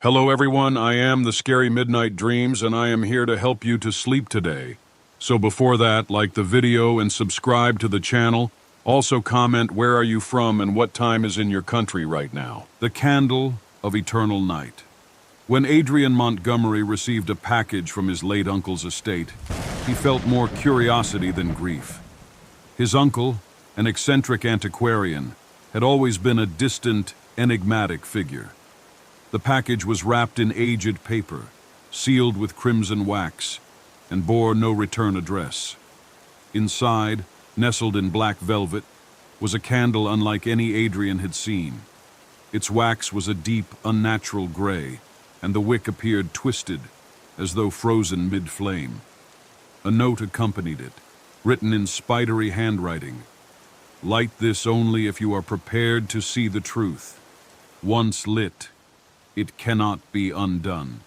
Hello everyone, I am the Scary Midnight Dreams and I am here to help you to sleep today. So before that, like the video and subscribe to the channel. Also comment where are you from and what time is in your country right now. The Candle of Eternal Night. When Adrian Montgomery received a package from his late uncle's estate, he felt more curiosity than grief. His uncle, an eccentric antiquarian, had always been a distant, enigmatic figure. The package was wrapped in aged paper, sealed with crimson wax, and bore no return address. Inside, nestled in black velvet, was a candle unlike any Adrian had seen. Its wax was a deep, unnatural gray, and the wick appeared twisted, as though frozen mid-flame. A note accompanied it, written in spidery handwriting. Light this only if you are prepared to see the truth. Once lit, it cannot be undone.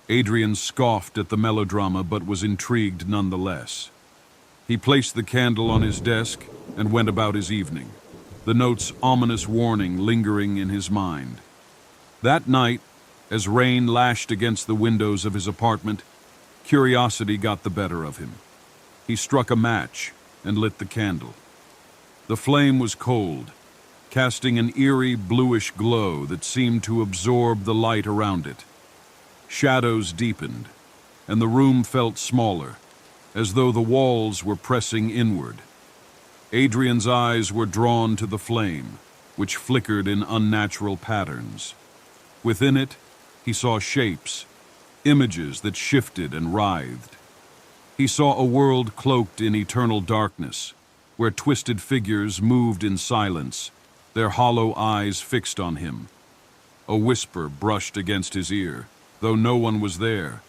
Adrian scoffed at the melodrama but was intrigued nonetheless. He placed the candle on his desk and went about his evening, the note's ominous warning lingering in his mind. That night, as rain lashed against the windows of his apartment, curiosity got the better of him. He struck a match and lit the candle. The flame was cold, casting an eerie bluish glow that seemed to absorb the light around it. Shadows deepened, and the room felt smaller, as though the walls were pressing inward. Adrian's eyes were drawn to the flame, which flickered in unnatural patterns. Within it, he saw shapes, images that shifted and writhed. He saw a world cloaked in eternal darkness, where twisted figures moved in silence, their hollow eyes fixed on him. A whisper brushed against his ear, though no one was there.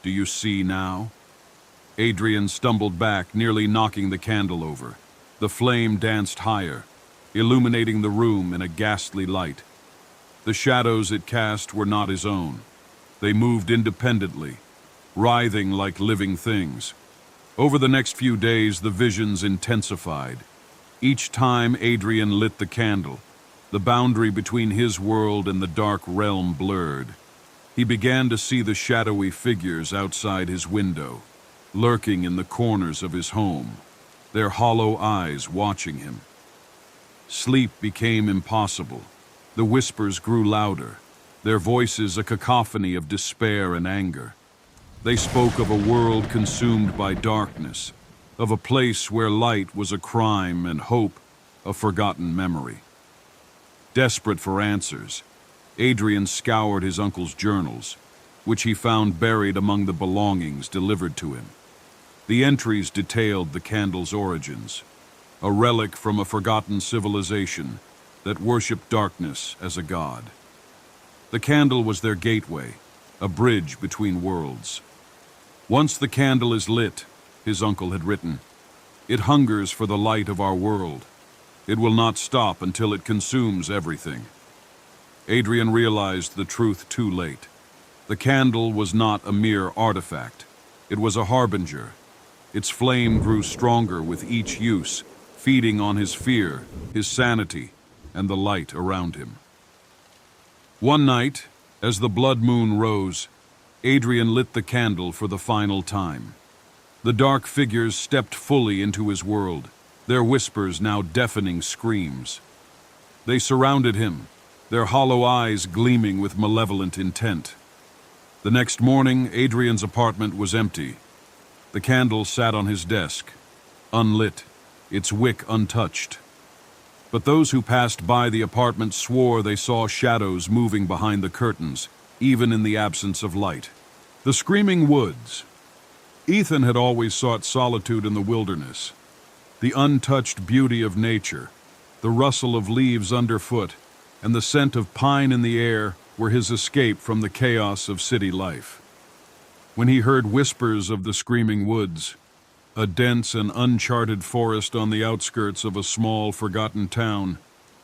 "Do you see now?" Adrian stumbled back, nearly knocking the candle over. The flame danced higher, illuminating the room in a ghastly light. The shadows it cast were not his own. They moved independently, writhing like living things. Over the next few days, the visions intensified. Each time Adrian lit the candle, the boundary between his world and the dark realm blurred. He began to see the shadowy figures outside his window, lurking in the corners of his home, their hollow eyes watching him. Sleep became impossible. The whispers grew louder, their voices a cacophony of despair and anger. They spoke of a world consumed by darkness, of a place where light was a crime and hope a forgotten memory. Desperate for answers, Adrian scoured his uncle's journals, which he found buried among the belongings delivered to him. The entries detailed the candle's origins, a relic from a forgotten civilization that worshipped darkness as a god. The candle was their gateway, a bridge between worlds. "Once the candle is lit," his uncle had written, "it hungers for the light of our world. It will not stop until it consumes everything." Adrian realized the truth too late. The candle was not a mere artifact. It was a harbinger. Its flame grew stronger with each use, feeding on his fear, his sanity, and the light around him. One night, as the blood moon rose, Adrian lit the candle for the final time. The dark figures stepped fully into his world, their whispers now deafening screams. They surrounded him, their hollow eyes gleaming with malevolent intent. The next morning, Adrian's apartment was empty. The candle sat on his desk, unlit, its wick untouched. But those who passed by the apartment swore they saw shadows moving behind the curtains, even in the absence of light. The Screaming Woods. Ethan had always sought solitude in the wilderness. The untouched beauty of nature, the rustle of leaves underfoot, and the scent of pine in the air were his escape from the chaos of city life. When he heard whispers of the Screaming Woods, a dense and uncharted forest on the outskirts of a small, forgotten town,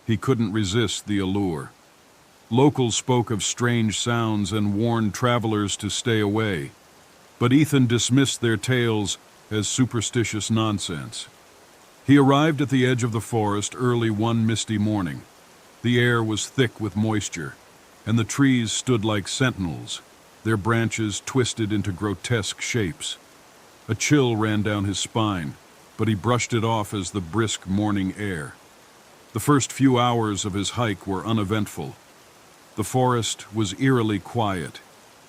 he couldn't resist the allure. Locals spoke of strange sounds and warned travelers to stay away, but Ethan dismissed their tales as superstitious nonsense. He arrived at the edge of the forest early one misty morning. The air was thick with moisture, and the trees stood like sentinels, their branches twisted into grotesque shapes. A chill ran down his spine, but he brushed it off as the brisk morning air. The first few hours of his hike were uneventful. The forest was eerily quiet,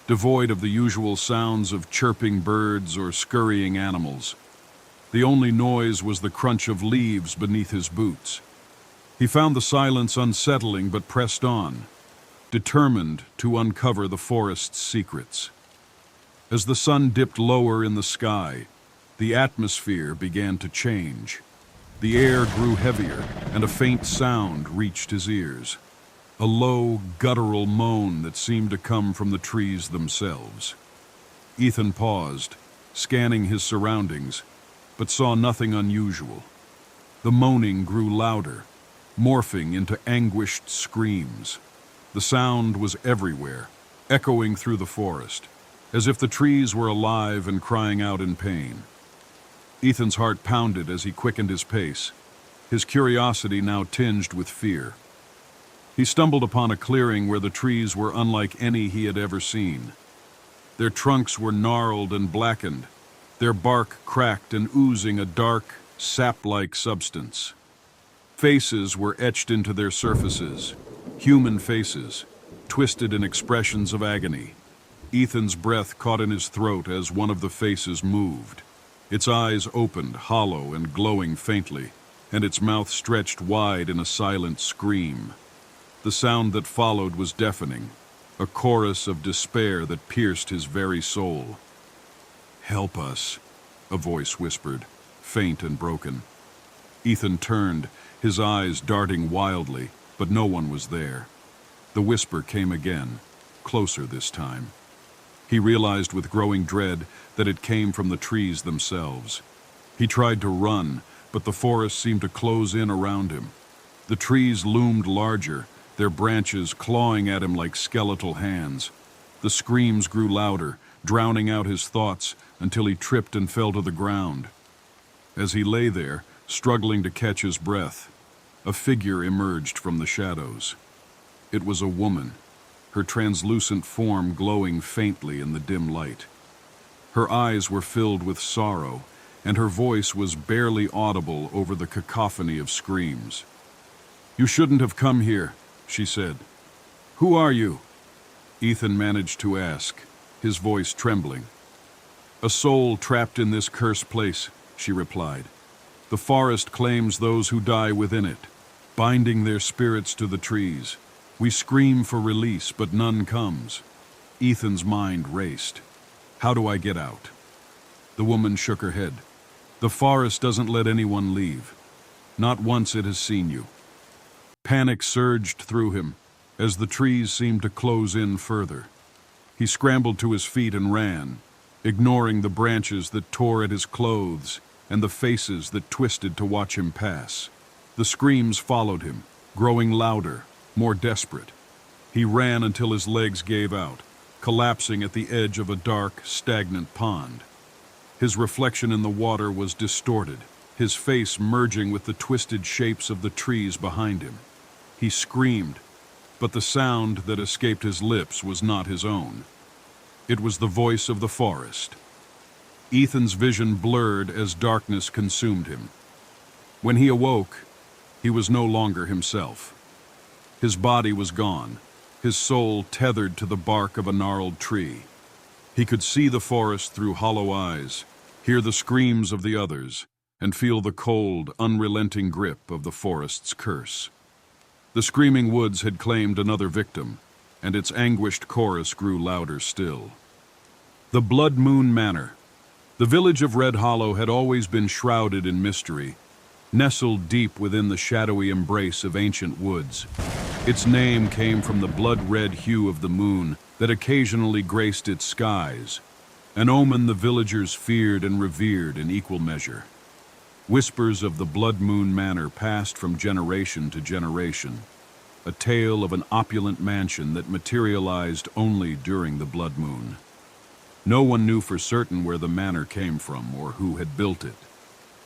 devoid of the usual sounds of chirping birds or scurrying animals. The only noise was the crunch of leaves beneath his boots. He found the silence unsettling but pressed on, determined to uncover the forest's secrets. As the sun dipped lower in the sky, the atmosphere began to change. The air grew heavier, and a faint sound reached his ears. A low, guttural moan that seemed to come from the trees themselves. Ethan paused, scanning his surroundings, but saw nothing unusual. The moaning grew louder, morphing into anguished screams. The sound was everywhere, echoing through the forest, as if the trees were alive and crying out in pain. Ethan's heart pounded as he quickened his pace, his curiosity now tinged with fear. He stumbled upon a clearing where the trees were unlike any he had ever seen. Their trunks were gnarled and blackened, their bark cracked and oozing a dark, sap-like substance. Faces were etched into their surfaces, human faces, twisted in expressions of agony. Ethan's breath caught in his throat as one of the faces moved. Its eyes opened, hollow and glowing faintly, and its mouth stretched wide in a silent scream. The sound that followed was deafening, a chorus of despair that pierced his very soul. "Help us," a voice whispered, faint and broken. Ethan turned, his eyes darting wildly, but no one was there. The whisper came again, closer this time. He realized with growing dread that it came from the trees themselves. He tried to run, but the forest seemed to close in around him. The trees loomed larger, their branches clawing at him like skeletal hands. The screams grew louder, drowning out his thoughts until he tripped and fell to the ground. As he lay there, struggling to catch his breath, a figure emerged from the shadows. It was a woman, her translucent form glowing faintly in the dim light. Her eyes were filled with sorrow, and her voice was barely audible over the cacophony of screams. "You shouldn't have come here," she said. "Who are you?" Ethan managed to ask, his voice trembling. "A soul trapped in this cursed place," she replied. "The forest claims those who die within it, binding their spirits to the trees. We scream for release, but none comes." Ethan's mind raced. "How do I get out?" The woman shook her head. "The forest doesn't let anyone leave. Not once it has seen you." Panic surged through him as the trees seemed to close in further. He scrambled to his feet and ran, ignoring the branches that tore at his clothes and the faces that twisted to watch him pass. The screams followed him, growing louder, more desperate. He ran until his legs gave out, collapsing at the edge of a dark, stagnant pond. His reflection in the water was distorted, his face merging with the twisted shapes of the trees behind him. He screamed, but the sound that escaped his lips was not his own. It was the voice of the forest. Ethan's vision blurred as darkness consumed him. When he awoke, he was no longer himself. His body was gone, his soul tethered to the bark of a gnarled tree. He could see the forest through hollow eyes, hear the screams of the others, and feel the cold, unrelenting grip of the forest's curse. The screaming woods had claimed another victim, and its anguished chorus grew louder still. The Blood Moon Manor. The village of Red Hollow had always been shrouded in mystery, nestled deep within the shadowy embrace of ancient woods. Its name came from the blood-red hue of the moon that occasionally graced its skies, an omen the villagers feared and revered in equal measure. Whispers of the Blood Moon Manor passed from generation to generation, a tale of an opulent mansion that materialized only during the blood moon. No one knew for certain where the manor came from or who had built it.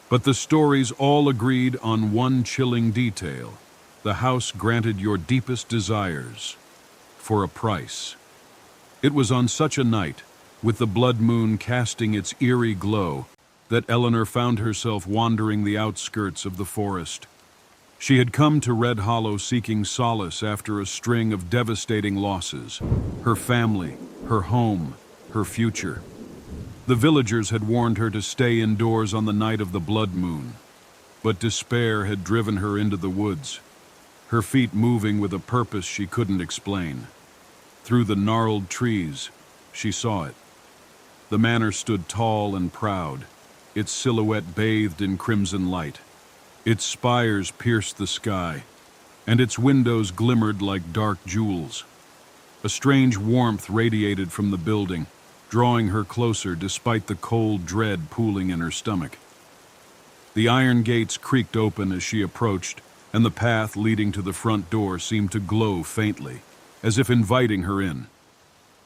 But the stories all agreed on one chilling detail: the house granted your deepest desires. for a price. It was on such a night, with the blood moon casting its eerie glow, that Eleanor found herself wandering the outskirts of the forest. She had come to Red Hollow seeking solace after a string of devastating losses: her family, her home, her future. The villagers had warned her to stay indoors on the night of the blood moon, but despair had driven her into the woods, her feet moving with a purpose she couldn't explain. Through the gnarled trees, she saw it. The manor stood tall and proud, its silhouette bathed in crimson light. Its spires pierced the sky, and its windows glimmered like dark jewels. A strange warmth radiated from the building, drawing her closer despite the cold dread pooling in her stomach. The iron gates creaked open as she approached, and the path leading to the front door seemed to glow faintly, as if inviting her in.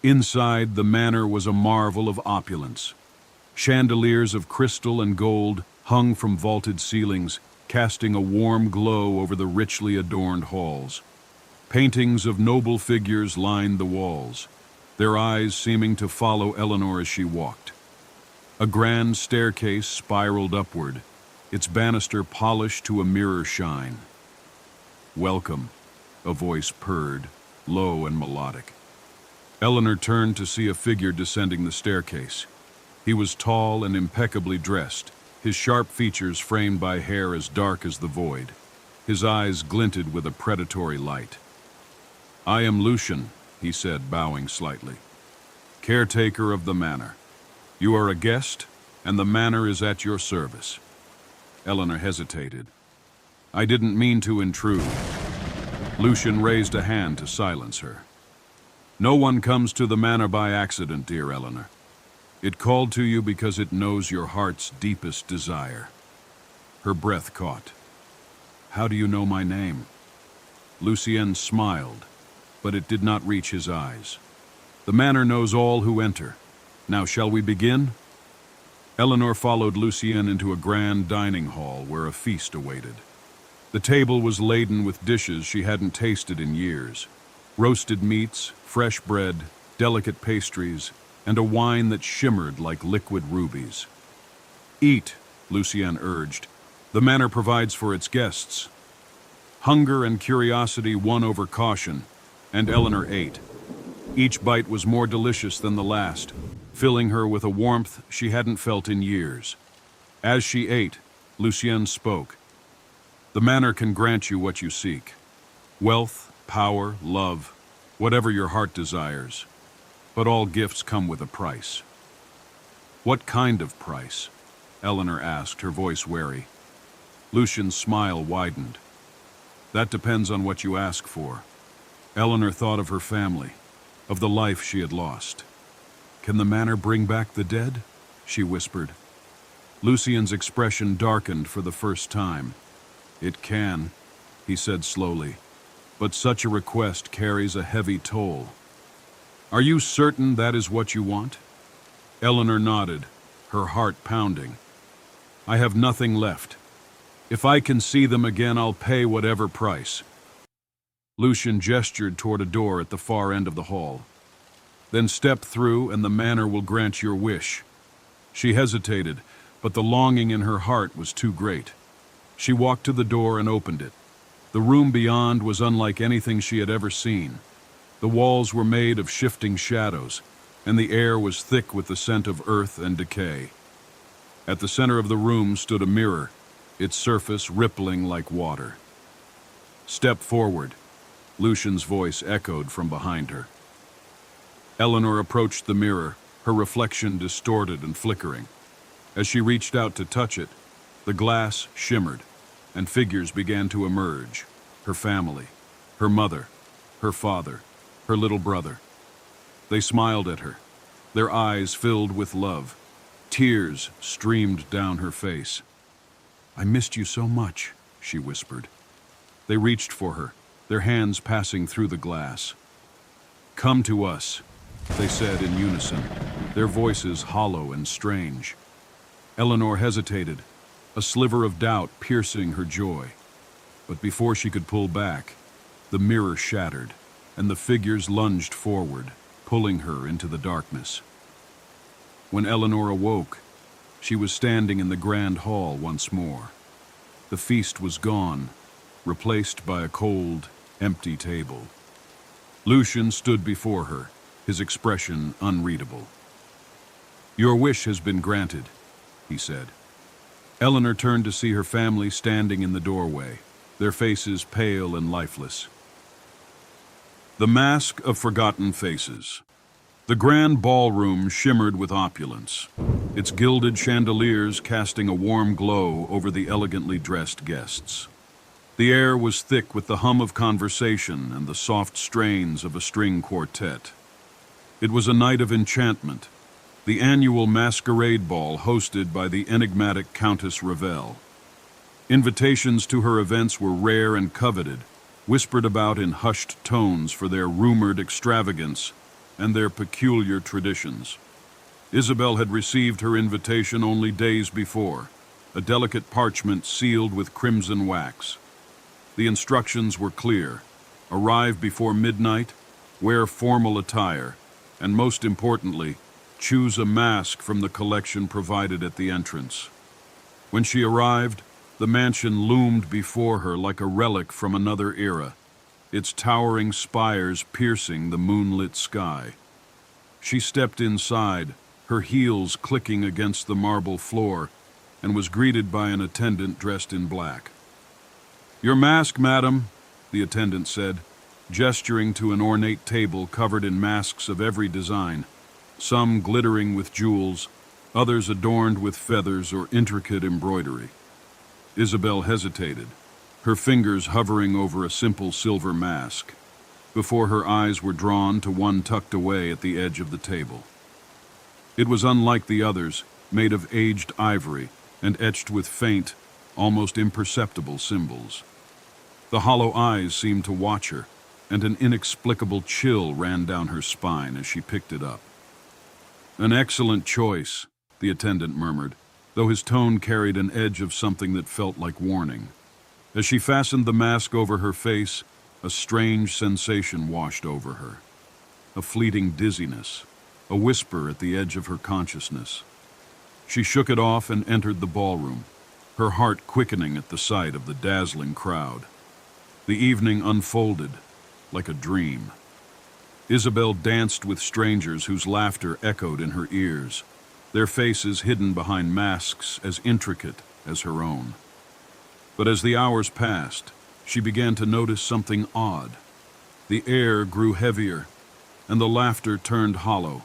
Inside, the manor was a marvel of opulence. Chandeliers of crystal and gold hung from vaulted ceilings, casting a warm glow over the richly adorned halls. Paintings of noble figures lined the walls, their eyes seeming to follow Eleanor as she walked. A grand staircase spiraled upward, its banister polished to a mirror shine. "Welcome," a voice purred, low and melodic. Eleanor turned to see a figure descending the staircase. He was tall and impeccably dressed, his sharp features framed by hair as dark as the void. His eyes glinted with a predatory light. "I am Lucian," he said, bowing slightly, "caretaker of the manor. You are a guest, and the manor is at your service." Eleanor hesitated. "I didn't mean to intrude." Lucian raised a hand to silence her. "No one comes to the manor by accident, dear Eleanor. It called to you because it knows your heart's deepest desire." Her breath caught. "How do you know my name?" Lucien smiled, but it did not reach his eyes. "The manor knows all who enter. Now shall we begin?" Eleanor followed Lucien into a grand dining hall where a feast awaited. The table was laden with dishes she hadn't tasted in years. Roasted meats, fresh bread, delicate pastries, and a wine that shimmered like liquid rubies. "Eat," Lucien urged. "The manor provides for its guests." Hunger and curiosity won over caution, and Eleanor ate. Each bite was more delicious than the last, filling her with a warmth she hadn't felt in years. As she ate, Lucien spoke. "The manor can grant you what you seek. Wealth, power, love, whatever your heart desires. But all gifts come with a price." "What kind of price?" Eleanor asked, her voice wary. Lucian's smile widened. "That depends on what you ask for." Eleanor thought of her family, of the life she had lost. "Can the manor bring back the dead?" she whispered. Lucian's expression darkened for the first time. "It can," he said slowly, "but such a request carries a heavy toll." "Are you certain that is what you want?" Eleanor nodded, her heart pounding. "I have nothing left. If I can see them again, I'll pay whatever price." Lucian gestured toward a door at the far end of the hall. "Then step through, and the manor will grant your wish." She hesitated, but the longing in her heart was too great. She walked to the door and opened it. The room beyond was unlike anything she had ever seen. The walls were made of shifting shadows, and the air was thick with the scent of earth and decay. At the center of the room stood a mirror, its surface rippling like water. "Step forward," Lucian's voice echoed from behind her. Eleanor approached the mirror, her reflection distorted and flickering. As she reached out to touch it, the glass shimmered, and figures began to emerge. Her family, her mother, her father, her little brother. They smiled at her, their eyes filled with love. Tears streamed down her face. "I missed you so much," she whispered. They reached for her, their hands passing through the glass. "Come to us," they said in unison, their voices hollow and strange. Eleanor hesitated, a sliver of doubt piercing her joy. But before she could pull back, the mirror shattered. and the figures lunged forward, pulling her into the darkness. When Eleanor awoke, she was standing in the grand hall once more. The feast was gone, replaced by a cold, empty table. Lucian stood before her, his expression unreadable. "Your wish has been granted," he said. Eleanor turned to see her family standing in the doorway, their faces pale and lifeless. The Mask of Forgotten Faces. The grand ballroom shimmered with opulence, its gilded chandeliers casting a warm glow over the elegantly dressed guests. The air was thick with the hum of conversation and the soft strains of a string quartet. It was a night of enchantment, the annual masquerade ball hosted by the enigmatic Countess Ravel. Invitations to her events were rare and coveted, whispered about in hushed tones for their rumored extravagance and their peculiar traditions. Isabel had received her invitation only days before, a delicate parchment sealed with crimson wax. The instructions were clear: arrive before midnight, wear formal attire, and most importantly, choose a mask from the collection provided at the entrance. When she arrived, the mansion loomed before her like a relic from another era, its towering spires piercing the moonlit sky. She stepped inside, her heels clicking against the marble floor, and was greeted by an attendant dressed in black. "Your mask, madam," the attendant said, gesturing to an ornate table covered in masks of every design, some glittering with jewels, others adorned with feathers or intricate embroidery. Isabel hesitated, her fingers hovering over a simple silver mask, before her eyes were drawn to one tucked away at the edge of the table. It was unlike the others, made of aged ivory and etched with faint, almost imperceptible symbols. The hollow eyes seemed to watch her, and an inexplicable chill ran down her spine as she picked it up. "An excellent choice," the attendant murmured, though his tone carried an edge of something that felt like warning. As she fastened the mask over her face, a strange sensation washed over her. A fleeting dizziness, a whisper at the edge of her consciousness. She shook it off and entered the ballroom, her heart quickening at the sight of the dazzling crowd. The evening unfolded like a dream. Isabel danced with strangers whose laughter echoed in her ears, their faces hidden behind masks as intricate as her own. But as the hours passed, she began to notice something odd. The air grew heavier, and the laughter turned hollow,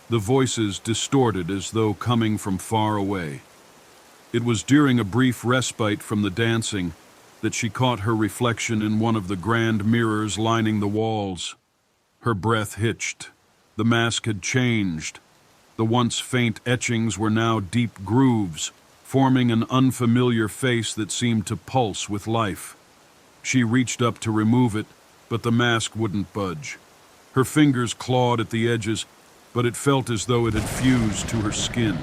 the voices distorted as though coming from far away. It was during a brief respite from the dancing that she caught her reflection in one of the grand mirrors lining the walls. Her breath hitched. The mask had changed. The once faint etchings were now deep grooves, forming an unfamiliar face that seemed to pulse with life. She reached up to remove it, but the mask wouldn't budge. Her fingers clawed at the edges, but it felt as though it had fused to her skin.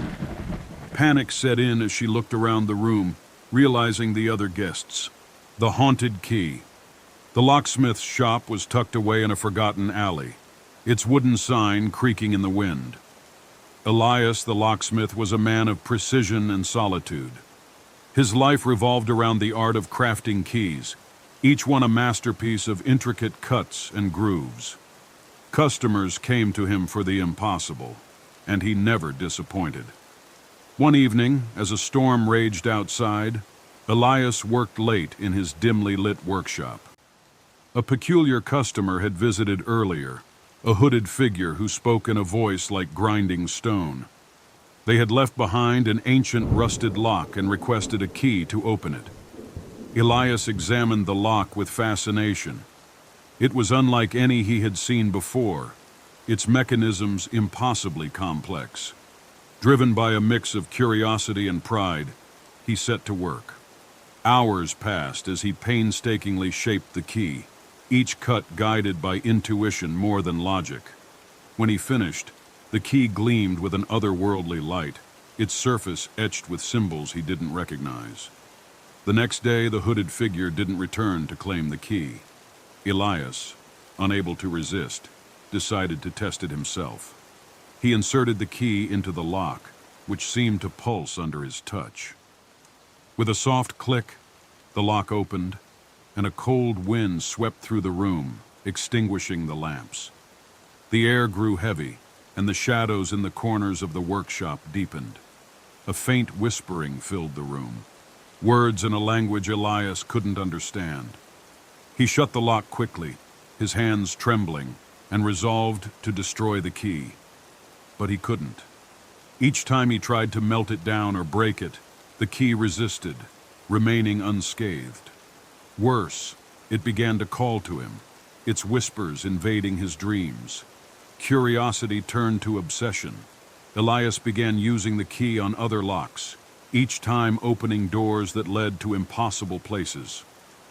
Panic set in as she looked around the room, realizing the other guests. The haunted key. The locksmith's shop was tucked away in a forgotten alley, its wooden sign creaking in the wind. Elias the locksmith was a man of precision and solitude. His life revolved around the art of crafting keys, each one a masterpiece of intricate cuts and grooves. Customers came to him for the impossible, and he never disappointed. One evening, as a storm raged outside, Elias worked late in his dimly lit workshop. A peculiar customer had visited earlier, a hooded figure who spoke in a voice like grinding stone. They had left behind an ancient rusted lock and requested a key to open it. Elias examined the lock with fascination. It was unlike any he had seen before, its mechanisms impossibly complex. Driven by a mix of curiosity and pride, he set to work. Hours passed as he painstakingly shaped the key, each cut guided by intuition more than logic. When he finished, the key gleamed with an otherworldly light, its surface etched with symbols he didn't recognize. The next day, the hooded figure didn't return to claim the key. Elias, unable to resist, decided to test it himself. He inserted the key into the lock, which seemed to pulse under his touch. With a soft click, the lock opened, and a cold wind swept through the room, extinguishing the lamps. The air grew heavy, and the shadows in the corners of the workshop deepened. A faint whispering filled the room, words in a language Elias couldn't understand. He shut the lock quickly, his hands trembling, and resolved to destroy the key. But he couldn't. Each time he tried to melt it down or break it, the key resisted, remaining unscathed. Worse, it began to call to him, its whispers invading his dreams. Curiosity turned to obsession. Elias began using the key on other locks, each time opening doors that led to impossible places.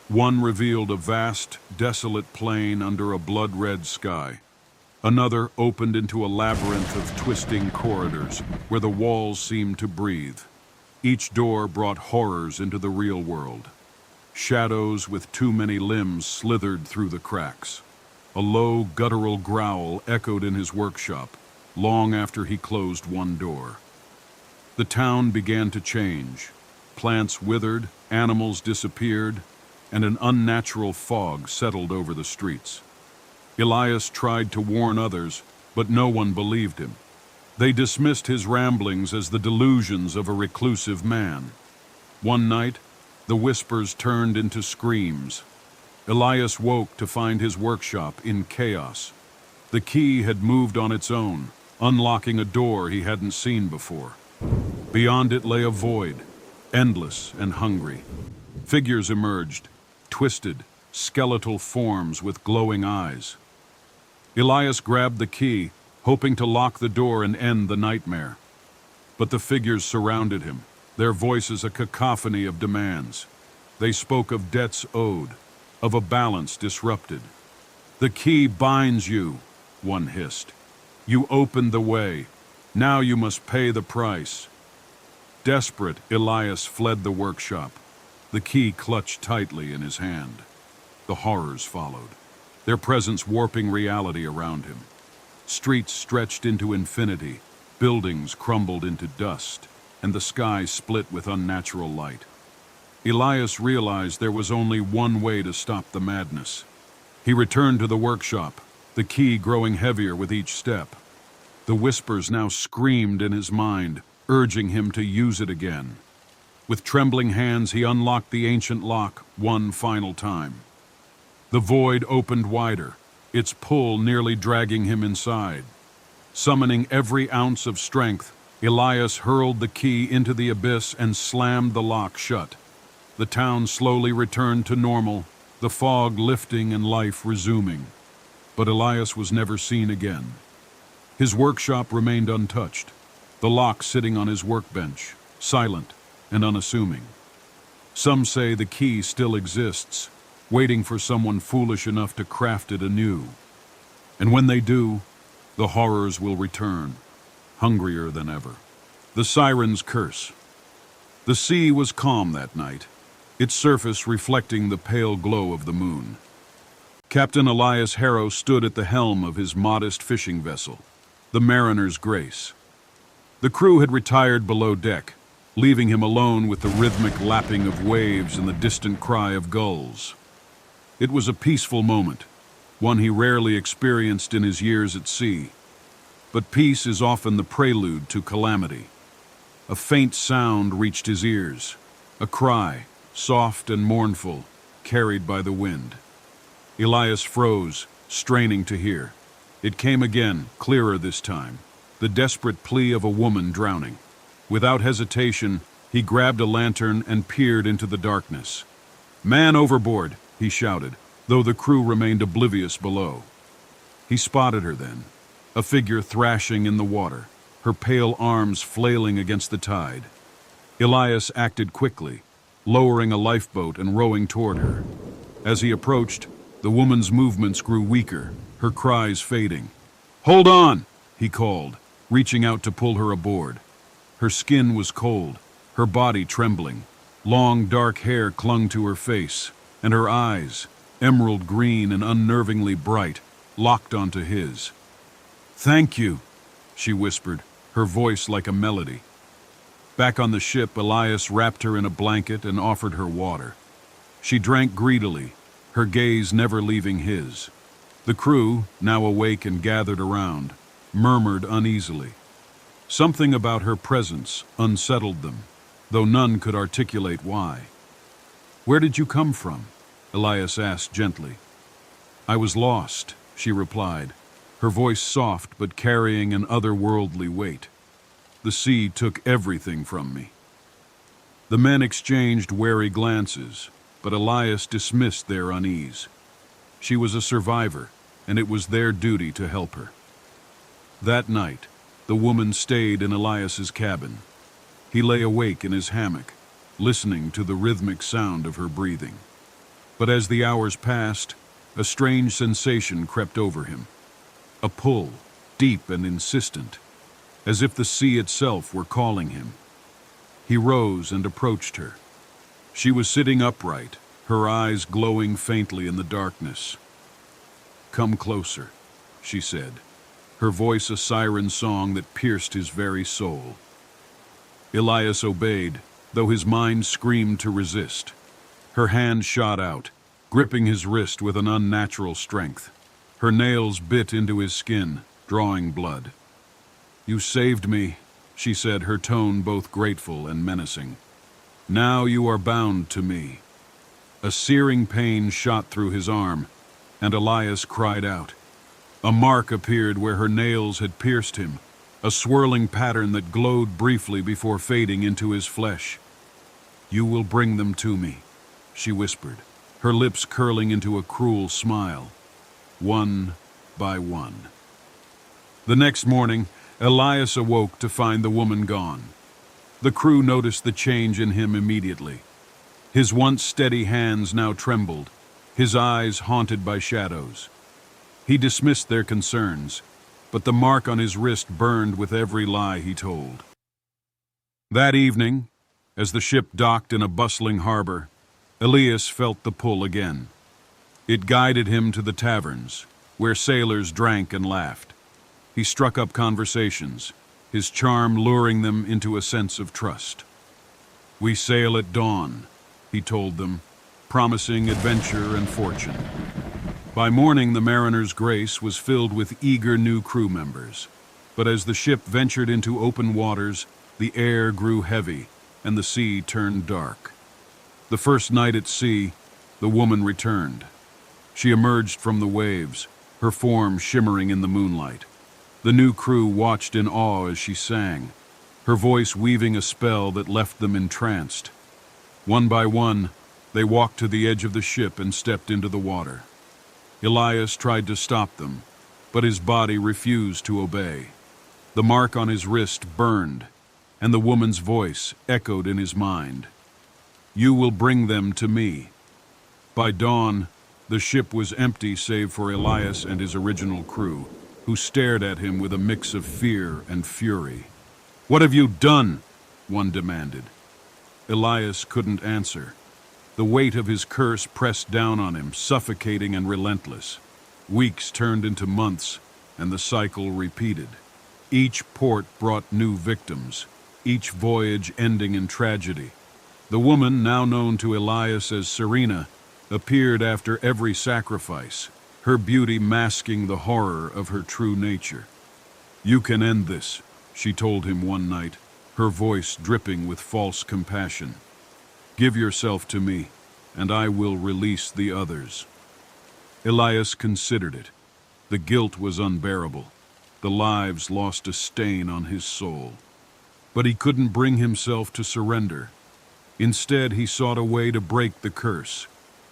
One revealed a vast, desolate plain under a blood-red sky. Another opened into a labyrinth of twisting corridors where the walls seemed to breathe. Each door brought horrors into the real world. Shadows with too many limbs slithered through the cracks. A low, guttural growl echoed in his workshop, long after he closed one door. The town began to change. Plants withered, animals disappeared, and an unnatural fog settled over the streets. Elias tried to warn others, but no one believed him. They dismissed his ramblings as the delusions of a reclusive man. One night, the whispers turned into screams. Elias woke to find his workshop in chaos. The key had moved on its own, unlocking a door he hadn't seen before. Beyond it lay a void, endless and hungry. Figures emerged, twisted, skeletal forms with glowing eyes. Elias grabbed the key, hoping to lock the door and end the nightmare. But the figures surrounded him, their voices a cacophony of demands. They spoke of debts owed, of a balance disrupted. "The key binds you," one hissed. "You opened the way. Now you must pay the price." Desperate, Elias fled the workshop, the key clutched tightly in his hand. The horrors followed, their presence warping reality around him. Streets stretched into infinity, buildings crumbled into dust, and the sky split with unnatural light. Elias realized there was only one way to stop the madness. He returned to the workshop, the key growing heavier with each step. The whispers now screamed in his mind, urging him to use it again. With trembling hands, he unlocked the ancient lock one final time. The void opened wider, its pull nearly dragging him inside. Summoning every ounce of strength, Elias hurled the key into the abyss and slammed the lock shut. The town slowly returned to normal, the fog lifting and life resuming. But Elias was never seen again. His workshop remained untouched, the lock sitting on his workbench, silent and unassuming. Some say the key still exists, waiting for someone foolish enough to craft it anew. And when they do, the horrors will return, hungrier than ever. The sirens curse. The sea was calm that night, its surface reflecting the pale glow of the moon. Captain Elias Harrow stood at the helm of his modest fishing vessel, the Mariner's Grace. The crew had retired below deck, leaving him alone with the rhythmic lapping of waves and the distant cry of gulls. It was a peaceful moment, one he rarely experienced in his years at sea. But peace is often the prelude to calamity. A faint sound reached his ears, a cry, soft and mournful, carried by the wind. Elias froze, straining to hear. It came again, clearer this time, the desperate plea of a woman drowning. Without hesitation, he grabbed a lantern and peered into the darkness. "Man overboard!" he shouted, though the crew remained oblivious below. He spotted her then, a figure thrashing in the water, her pale arms flailing against the tide. Elias acted quickly, lowering a lifeboat and rowing toward her. As he approached, the woman's movements grew weaker, her cries fading. "Hold on!" he called, reaching out to pull her aboard. Her skin was cold, her body trembling. Long dark hair clung to her face, and her eyes, emerald green and unnervingly bright, locked onto his. "Thank you," she whispered, her voice like a melody. Back on the ship, Elias wrapped her in a blanket and offered her water. She drank greedily, her gaze never leaving his. The crew, now awake and gathered around, murmured uneasily. Something about her presence unsettled them, though none could articulate why. "Where did you come from?" Elias asked gently. "I was lost," she replied, her voice soft but carrying an otherworldly weight. "The sea took everything from me." The men exchanged wary glances, but Elias dismissed their unease. She was a survivor, and it was their duty to help her. That night, the woman stayed in Elias's cabin. He lay awake in his hammock, listening to the rhythmic sound of her breathing. But as the hours passed, a strange sensation crept over him. A pull, deep and insistent, as if the sea itself were calling him. He rose and approached her. She was sitting upright, her eyes glowing faintly in the darkness. "Come closer," she said, her voice a siren song that pierced his very soul. Elias obeyed, though his mind screamed to resist. Her hand shot out, gripping his wrist with an unnatural strength. Her nails bit into his skin, drawing blood. "You saved me," she said, her tone both grateful and menacing. "Now you are bound to me." A searing pain shot through his arm, and Elias cried out. A mark appeared where her nails had pierced him, a swirling pattern that glowed briefly before fading into his flesh. "You will bring them to me," she whispered, her lips curling into a cruel smile. One by one. The next morning, Elias awoke to find the woman gone. The crew noticed the change in him immediately. His once steady hands now trembled, his eyes haunted by shadows. He dismissed their concerns, but the mark on his wrist burned with every lie he told. That evening, as the ship docked in a bustling harbor, Elias felt the pull again. It guided him to the taverns, where sailors drank and laughed. He struck up conversations, his charm luring them into a sense of trust. "We sail at dawn," he told them, promising adventure and fortune. By morning, the Mariner's Grace was filled with eager new crew members. But as the ship ventured into open waters, the air grew heavy and the sea turned dark. The first night at sea, the woman returned. She emerged from the waves, her form shimmering in the moonlight. The new crew watched in awe as she sang, her voice weaving a spell that left them entranced. One by one, they walked to the edge of the ship and stepped into the water. Elias tried to stop them, but his body refused to obey. The mark on his wrist burned, and the woman's voice echoed in his mind. "You will bring them to me." By dawn, the ship was empty save for Elias and his original crew, who stared at him with a mix of fear and fury. "What have you done?" one demanded. Elias couldn't answer. The weight of his curse pressed down on him, suffocating and relentless. Weeks turned into months, and the cycle repeated. Each port brought new victims, each voyage ending in tragedy. The woman, now known to Elias as Serena, appeared after every sacrifice, her beauty masking the horror of her true nature. "You can end this," she told him one night, her voice dripping with false compassion. "Give yourself to me, and I will release the others." Elias considered it. The guilt was unbearable. The lives lost a stain on his soul. But he couldn't bring himself to surrender. Instead, he sought a way to break the curse.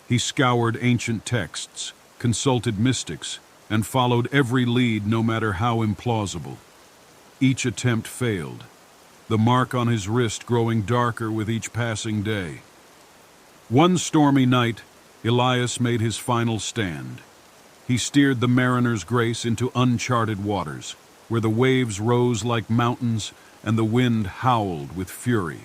He scoured ancient texts, consulted mystics, and followed every lead, no matter how implausible. Each attempt failed, the mark on his wrist growing darker with each passing day. One stormy night, Elias made his final stand. He steered the Mariner's Grace into uncharted waters, where the waves rose like mountains and the wind howled with fury.